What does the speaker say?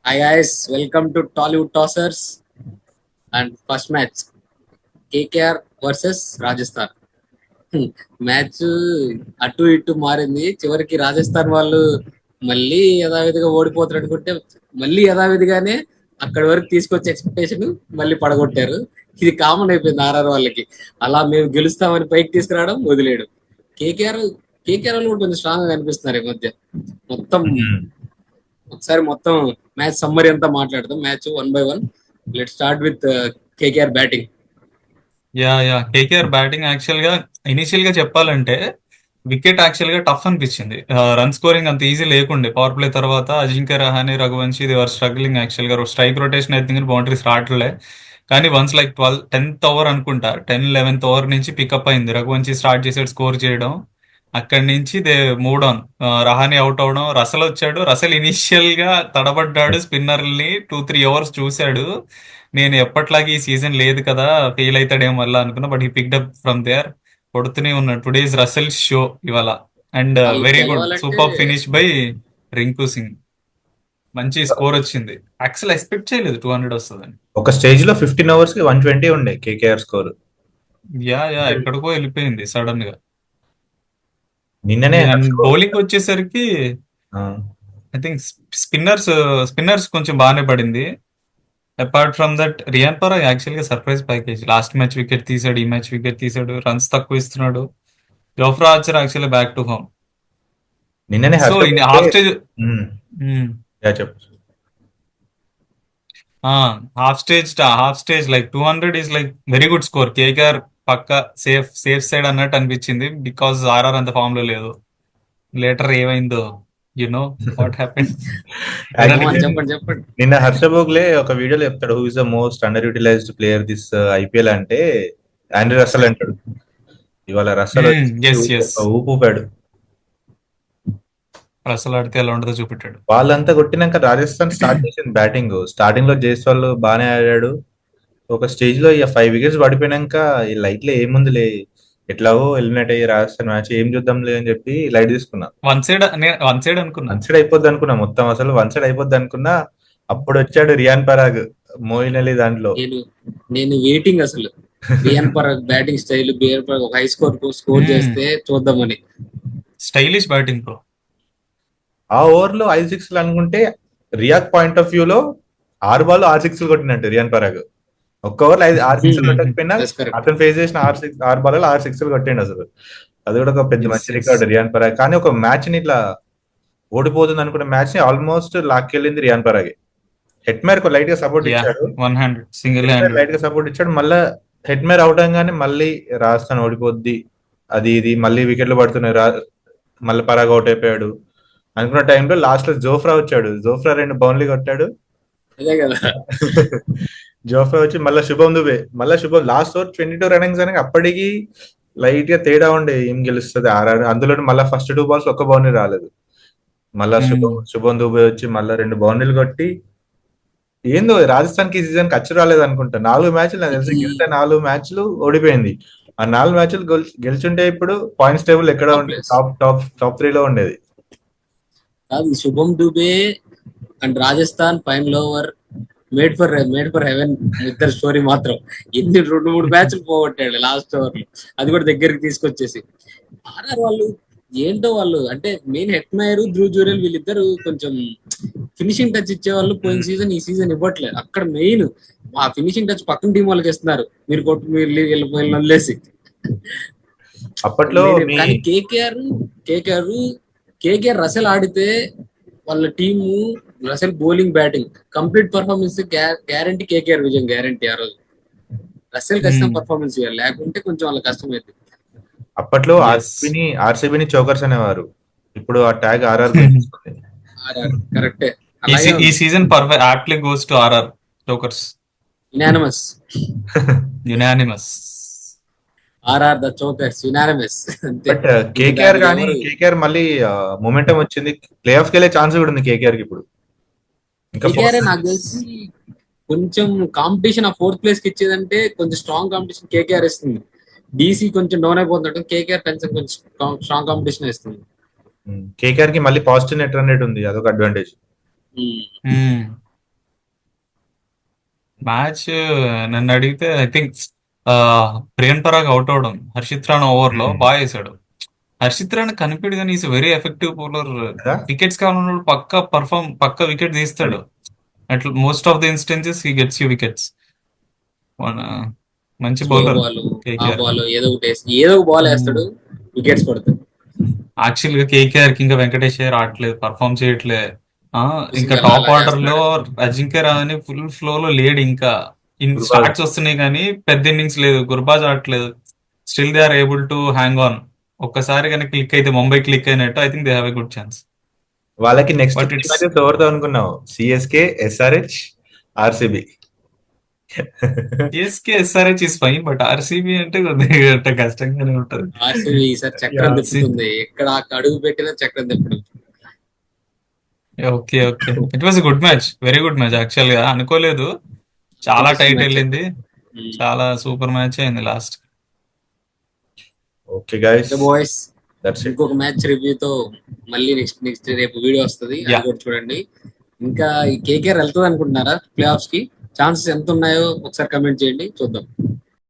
Hi guys, welcome to Tollywood Tossers and first match KKR versus Rajasthan. Match అటు ఇటు మారింది. చివరికి రాజస్థాన్ వాళ్ళు మళ్ళీ యథావిధిగా ఓడిపోతారు అనుకుంటే మళ్ళీ యథావిధిగానే అక్కడి వరకు తీసుకొచ్చే ఎక్స్పెక్టేషన్ మళ్ళీ పడగొట్టారు. ఇది కామన్ అయిపోయింది ఆర్ఆర్ వాళ్ళకి. అలా మేము గెలుస్తామని పైకి తీసుకురావడం వదిలేయడం. కేకేఆర్ కేకేఆర్ వాళ్ళు కూడా కొంచెం స్ట్రాంగ్ గా కనిపిస్తున్నారు ఈ మధ్య. మొత్తం ఒకసారి మొత్తం మ్యాచ్ సమ్మరీ అంతా మాట్లాడదాం. Match 1 by 1. Let start with KKR batting. KKR batting actual గా ఇనిషియల్ గా చెప్పాలంటే వికెట్ యాక్చువల్ గా టఫ్ అనిపించింది. రన్ స్కోరింగ్ అంత ఈజీ లేకుండే. పవర్ ప్లే తర్వాత Ajinkya Rahane, Raghuvanshi they are struggling actual గా. స్ట్రైక్ రొటేషన్ అయితే బౌండరీస్ రావట్లే. కానీ వన్స్ లైక్ 10th ఓవర్ అనుకుంటా, 10th-11th ఓవర్ నుంచి పికప్ అయింది. రఘువంశీ స్టార్ట్ చేసాడు స్కోర్ చేయడం. అక్కడి నుంచి they mood on. Rahane out అవడం, రసల్ వచ్చాడు. రసల్ ఇనిషియల్ గా తడబడ్డాడు, స్పిన్నర్ని 2-3 ఓవర్స్ చూశాడు. నేను ఎప్పట్లాగే ఈ సీజన్ లేదు కదా, ఫెయిల్ అవుతాడేమో వల్ల అనుకున్నా. బట్ ఈ పిక్డ్ అప్ ఫ్రమ్ దేర్. కొడుతూనే ఉన్నాడు. టుడేస్ రసల్ షో ఇవాళ. అండ్ వాళ్ళు వెరీ గుడ్ గెలవాలంటే super finish by Rinku Singh. మంచి స్కోర్ వచ్చింది. యాక్చువల్ ఎక్స్పెక్ట్ చేయలేదు 200 వస్తుందని. ఒక స్టేజ్ లో 15 ఓవర్స్ కి 120 ఉండే కేకేఆర్ స్కోర్. ఎక్కడికో వెళ్ళిపోయింది సడన్ గా. నిన్ననే అండ్ బౌలింగ్ వచ్చేసరికి ఐ థింక్ స్పిన్నర్స్ కొంచెం బాగానే పడింది. Apart from that Riyan Parag actual గా surprise package. Last match wicket తీసాడు, ఈ మ్యాచ్ వికెట్ తీసాడు. రన్స్ తక్కువ ఇస్తున్నాడు. Jofra Archer actually back to home. నిన్ననే సో ఇన్ హాఫ్ స్టేజ్ చెప్పు. Half stage like 200 is like very good score. KKR పక్క safe side అన్నట్టు అనిపించింది. బికాస్ ఆర్ఆర్ అంత ఫామ్ లో లేదు. లేటర్ ఏమైందో యు నో వాట్ హ్యాపెన్. చెప్పండి. నిన్న హర్ష భోగ్లే ఒక వీడియోలో చెప్తాడు, who is the most underutilised player this IPL అంటే ఆండ్రీ రసల్ అంటాడు. ఇవాళ రసల్ ఊపాడు. రసల్ ఆడితే ఎలా ఉంటుందో చూపెట్టాడు. వాళ్ళంతా కొట్టినాక రాజస్థాన్ స్టార్ట్ చేసింది బ్యాటింగ్. స్టార్టింగ్ లో జైస్వాల్ బాగానే ఆడాడు. ఒక స్టేజ్ లో ఇక 5 వికెట్స్ పడిపోయినాక ఈ లైట్ లో ఏముందిలే, ఎట్లాగో ఎలిమినేట్ అయ్యి రాజస్థాన్ మ్యాచ్ ఏం చూద్దాంలే అని చెప్పి లైట్ తీసుకున్నా. వన్ సైడ్ అనుకున్నా. వన్ సైడ్ అయిపోద్ది అనుకున్నా. మొత్తం అసలు వన్ సైడ్ అయిపోద్ది అనుకున్నా. అప్పుడు వచ్చాడు రియాన్ పరాగ్, మోయిన్ అలీ దాంట్లో. నేను వెయిటింగ్ అసలు రియాన్ పరాగ్ బ్యాటింగ్ స్టైల్, రియాన్ పరాగ్ ఒక హై స్కోర్ చేస్తే చూద్దామని. Stylish batting bro. ఆ ఓవర్ లో 5 సిక్స్లు అనుకుంటే రియాక్ పాయింట్ ఆఫ్ వ్యూ లో 6 బాల్ 6 సిక్స్లు కొట్టినట్టు రియాన్ పరాగ్. ఒక్క ఓవర్ 6 సిక్స్లు కొట్టకపోయినా అతను ఫేస్ చేసిన 6 బాల్ 6 సిక్స్లు కొట్టిండు అసలు. అది కూడా ఒక పెద్ద మంచి రికార్డ్ రియాన్ పరాగ్. కానీ ఒక మ్యాచ్ ని ఇట్లా ఓడిపోతుంది అనుకున్న మ్యాచ్ ని ఆల్మోస్ట్ లాక్కెళ్ళింది రియాన్ పరాగ్. హెట్మేర్ లైట్ గా సపోర్ట్ ఇచ్చాడు. లైట్ గా సపోర్ట్ ఇచ్చాడు. మళ్ళీ హెట్మేర్ అవుట్ అవగానే మళ్ళీ రాజస్థాన్ ఓడిపోద్ది, అది ఇది మళ్ళీ వికెట్లు పడుతున్నాయి, మళ్ళీ పరాగ్ అవుట్ అయిపోయాడు అనుకున్న టైంలో లాస్ట్ లో జోఫ్రా వచ్చాడు. జోఫ్రా 2 బౌండరీ కొట్టాడు. జోఫ్రా వచ్చి మళ్ళీ శుభం లాస్ట్ ఓవర్ 22 రన్నింగ్స్ అని అప్పటికి లైట్ గా తేడా ఉండే ఏం గెలుస్తుంది ఆర్ఆర్. అందులో మళ్ళీ ఫస్ట్ 2 balls ఒక్క బౌండరీ రాలేదు. మళ్ళా శుభం దుబే వచ్చి మళ్ళీ 2 బౌండరీలు కొట్టి ఏందో రాజస్థాన్ కి సీజన్ ఖర్చు రాలేదు అనుకుంటా. 4 మ్యాచ్లు నాకు తెలిసి గెలిస్తే 4 మ్యాచ్లు ఓడిపోయింది. ఆ 4 మ్యాచ్లు గెలిచుంటే ఇప్పుడు పాయింట్స్ టేబుల్ ఎక్కడ టాప్ 3 లో ఉండేది. Shubham Dubey and Rajasthan final over made for heaven ఇద్దరు స్టోరీ మాత్రం. ఎన్ని 2-3 మ్యాచ్లు పోగొట్టాడు లాస్ట్ ఓవర్ లో, అది కూడా దగ్గరికి తీసుకొచ్చేసి. ఆర్ఆర్ వాళ్ళు ఏంటో వాళ్ళు అంటే మెయిన్ హెట్మేర్, ధ్రువ్ జురేల్ వీళ్ళిద్దరు కొంచెం ఫినిషింగ్ టచ్ ఇచ్చేవాళ్ళు. పోయిన సీజన్ ఈ సీజన్ ఇవ్వట్లేదు. అక్కడ మెయిన్ ఆ ఫినిషింగ్ టచ్ పక్కన టీం వాళ్ళకి ఇస్తున్నారు. మీరు కొట్టు, మీరు వెళ్ళిపోయి వదిలేసి. అప్పట్లో కానీ కేకేఆర్ రసెల్ ఆడితే వాళ్ళ team, Russell bowling batting complete performance guarantee. KKR విజయం గ్యారంటీ. ఆ రోజు రసెల్ ఖచ్చితంగా పర్ఫార్మెన్స్ ఇవ్వాలి, లేకుంటే కొంచెం వాళ్ళ కష్టం అవుతుంది. అప్పట్లో ఆర్సీబీని చోకర్స్ అనేవారు. ఇప్పుడు ఆ ట్యాగ్ ఆర్ఆర్ కరెక్టే. ఈ season perfect aptly goes to RR chokers. Unanimous RR the chokers unanimous. But KKR మళ్ళీ మొమెంటం వచ్చింది. ప్లే ఆఫ్ కి వెళ్ళే ఛాన్స్ కూడా ఉంది కేకేఆర్ కి ఇప్పుడు. కేకేఆర్ నాకు తెలిసి కొంచెం కాంపిటీషన్ ఆ 4th ప్లేస్ కి ఇచ్చేదంటే కొంచెం స్ట్రాంగ్ కాంపిటీషన్ కేకేఆర్ ఇస్తుంది. డీసీ కొంచెం డౌన్ అయిపోతుంటే కేకేఆర్ కొంచెం స్ట్రాంగ్ కాంపిటీషన్ ఇస్తుంది. కేకేఆర్ కి మళ్ళీ పాజిటివ్ నెట్ రన్ రేట్ ఉంది, అదొక అడ్వాంటేజ్. మ్యాచ్ నన్ను అడిగితే I think Priyan Parag out అవడం, హర్షిత్ రాణా ఓవర్ లో బాగా వేసాడు. హర్షిత్ రాణా కనిపించడు కానీ ఈస్ వెరీ ఎఫెక్టివ్ బౌలర్. కదా వికెట్స్ కావాలన్నాడు పక్క వికెట్ తీస్తాడు. అట్లా most of the instances he gets you wickets. మన మంచి స్లో బౌలర్ బాల్, ఆ కేకేఆర్. బాల్ ఏదో ఒకటి ఏదో ఒక బాల్ వేస్తాడు, వికెట్స్ పడతాయి. యాక్చువల్ గా కేకేఆర్ కి ఇంకా వెంకటేష్ అయ్యర్ ఆడట్లేదు, పర్ఫామ్ చేయట్లే. ఆ, ఇంకా ముసిగల్లా టాప్ అలా ఆర్డర్ లో చేస్తున్నాడు. అజింక్య రహానే ఫుల్ ఫ్లో లో లేడు. ఇంకా గురుబాజ్ స్టార్ట్స్ వస్తున్నాయి కానీ పెద్ద ఇన్నింగ్స్ లేదు. గుర్బాజ్ ఆడట్లేదు. Still they are able to hang on. ఒక్కసారి కనుక క్లిక్ అయితే, ముంబై క్లిక్ అయినట్టు, I think they have a good chance. వాళ్ళకి నెక్స్ట్ బట్ 3 ఇట్స్ మ్యాచెస్ ఎవరితో అనుకున్నావు? CSK, SRH, RCB. CSK SRH is fine, but RCB అంటే కొద్దిగా కష్టంగానే ఉంటది. ఆర్సీబీ ఈసారి చక్రం Yeah. తిప్పుతుంది, ఎక్కడ అడుగు పెట్టినా చక్రం తిప్పడం. Okay, okay. It was good match, very good match. Actual గా అనుకోలేదు, చాలా ఇంట్రెస్టింగ్ టైట్ మ్యాచ్. వెళ్ళింది. చాలా సూపర్ మ్యాచ్ అయింది last. Okay guys, okay boys, that's it. ఇంకొక మ్యాచ్ రివ్యూతో మళ్ళీ నెక్స్ట్ రేపు వీడియో వస్తుంది, అది యా, కూడా చూడండి. ఇంకా ఈ కేకేఆర్ వెళ్తుంది అనుకుంటున్నారా ప్లే ఆఫ్స్ కి? ఛాన్సెస్ ఎంత ఉన్నాయో ఒకసారి కమెంట్ చేయండి, చూద్దాం.